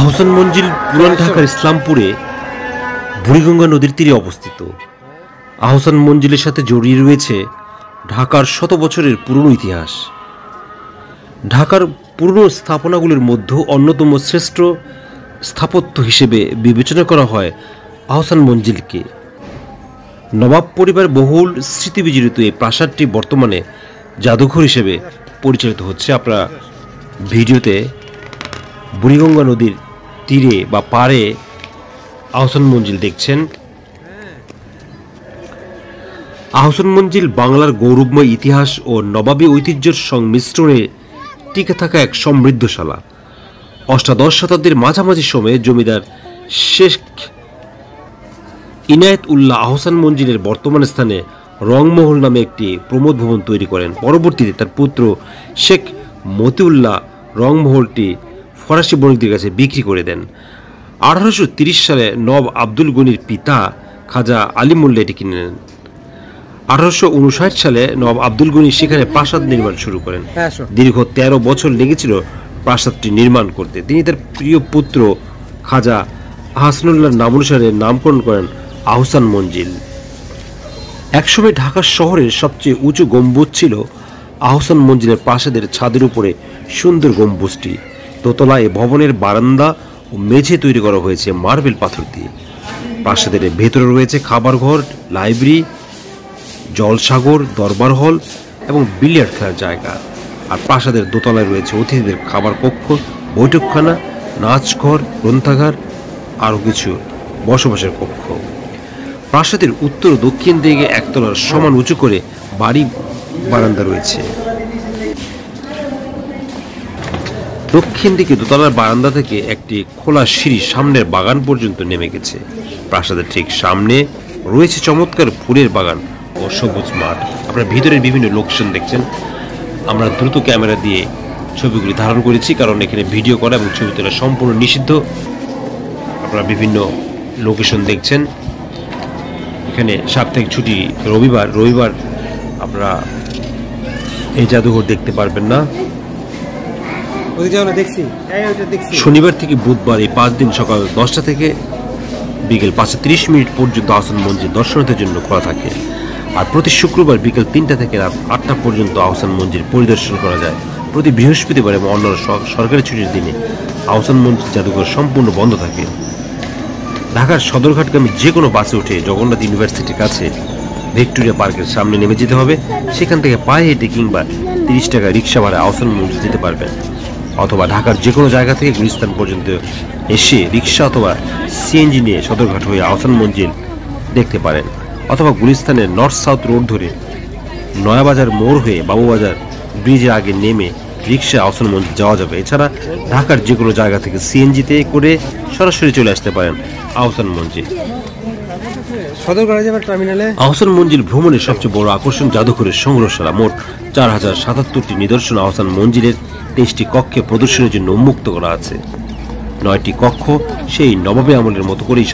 আহসান মঞ্জিল পুরান ঢাকার ইসলামপুরে বুড়িগঙ্গা নদীর তীরে অবস্থিত। আহসান মঞ্জিলের সাথে জড়িয়ে রয়েছে ঢাকার শত বছরের পুরনো ইতিহাস। ঢাকার পুরনো স্থাপনাগুলির মধ্যে অন্যতম শ্রেষ্ঠ স্থাপত্য হিসেবে বিবেচনা করা হয় আহসান মঞ্জিলকে। নবাব পরিবার বহুল স্মৃতিবিজড়িত এই প্রাসাদটি বর্তমানে জাদুঘর হিসেবে পরিচালিত হচ্ছে। আপনারা ভিডিওতে বুড়িগঙ্গা নদীর তীরে বা পাড়ে আহসান মঞ্জিল দেখছেন। আহসান মঞ্জিল বাংলার গৌরবময় ইতিহাস ও নবাবী ঐতিহ্যের সংমিশ্রণে টিকে থাকা এক সমৃদ্ধশালা। অষ্টাদশ শতাব্দীর মাঝামাঝি সময়ে জমিদার শেখ ইনায়েত উল্লাহ আহসান মঞ্জিলের বর্তমান স্থানে রংমহল নামে একটি প্রমোদ ভবন তৈরি করেন। পরবর্তীতে তার পুত্র শেখ মতিউল্লাহ রংমহলটি ফরাসি বণিকদের কাছে বিক্রি করে দেন। 1830 সালে নবাব আব্দুল গনির পিতা খাজা আলিমুল্লাহ এটি কিনে নেন। 1859 সালে নবাব আব্দুল গনি সেখানে প্রাসাদ নির্মাণ শুরু করেন। দীর্ঘ 13 বছর লেগেছিল প্রাসাদটি নির্মাণ করতে। তিনি তার প্রিয় পুত্র খাজা আহসানুল্লাহর নামানুসারে নামকরণ করেন আহসান মঞ্জিল। একসময় ঢাকা শহরের সবচেয়ে উঁচু গম্বুজ ছিল আহসান মঞ্জিলের প্রাসাদের ছাদের উপরে সুন্দর গম্বুজটি। দোতলায় ভবনের বারান্দা ও মেঝে তৈরি করা হয়েছে মার্বেল পাথর দিয়ে। প্রাসাদের ভেতরে রয়েছে খাবার ঘর, লাইব্রেরি, জলসাগর, দরবার হল এবং বিলিয়ার্ড খেলার জায়গা। আর প্রাসাদের দোতলায় রয়েছে অতিথিদের খাবার কক্ষ, বৈঠকখানা, নাচঘর, গ্রন্থাগার, আরও কিছু বসবাসের কক্ষ। প্রাসাদের উত্তর ও দক্ষিণ দিকে একতলার সমান উঁচু করে বাড়ি বারান্দা রয়েছে। দক্ষিণ দিকে দোতলার বারান্দা থেকে একটি খোলা সিঁড়ি সামনের বাগান পর্যন্ত নেমে গেছে। প্রাসাদের ঠিক সামনে রয়েছে চমৎকার ফুলের বাগান ও সবুজ মাঠ। আপনারা ভিতরের বিভিন্ন লোকেশন দেখছেন। আমরা দ্রুত ক্যামেরা দিয়ে ছবিগুলি ধারণ করেছি, কারণ এখানে ভিডিও করা এবং ছবি তোলা সম্পূর্ণ নিষিদ্ধ। আপনারা বিভিন্ন লোকেশন দেখছেন। এখানে সাপ্তাহিক ছুটি রবিবার আপনারা এই জাদুঘর দেখতে পারবেন না। শনিবার থেকে বুধবার এই 5 দিন সকাল 10টা থেকে বিকেল 5:30 পর্যন্ত আহসান মঞ্জিল দর্শনার্থীর জন্য খোলা থাকে। আর প্রতি শুক্রবার বিকেল 3টা থেকে রাত 8টা পর্যন্ত আহসান মঞ্জিল পরিদর্শন করা যায়। প্রতি বৃহস্পতিবার এবং অন্য সরকারি ছুটির দিনে আহসান মঞ্জিল জাদুঘর সম্পূর্ণ বন্ধ থাকে। ঢাকার সদরঘাটগামী যে কোনো বাসে উঠে জগন্নাথ ইউনিভার্সিটির কাছে ভিক্টোরিয়া পার্কের সামনে নেমে যেতে হবে। সেখান থেকে পায়ে হেঁটে কিংবা 30 টাকা রিক্সা ভাড়া আহসান মঞ্জিল যেতে পারবেন। অথবা ঢাকার যে কোনো জায়গা থেকে গুলিস্তান পর্যন্ত এসে রিক্সা অথবা সিএনজি নিয়ে সদরঘাট হয়ে আহসান মঞ্জিল দেখতে পারেন। অথবা গুলিস্তানের নর্থ সাউথ রোড ধরে নয়াবাজার মোড় হয়ে বাবুবাজার ব্রিজের আগে নেমে রিক্সা আহসান মঞ্জিল যাওয়া যাবে। এছাড়া ঢাকার যে কোনো জায়গা থেকে সিএনজিতে করে সরাসরি চলে আসতে পারেন আহসান মঞ্জিল। আহসান মঞ্জিল ভ্রমণের সবচেয়ে বড় আকর্ষণ জাদুঘরের সংগ্রহশালা। মোট 4077টি নিদর্শন আহসান মঞ্জিলের 23টি কক্ষে প্রদর্শনের জন্য উন্মুক্ত করা আছে। 9টি কক্ষ সেই নবাবী আমলের মতো করেই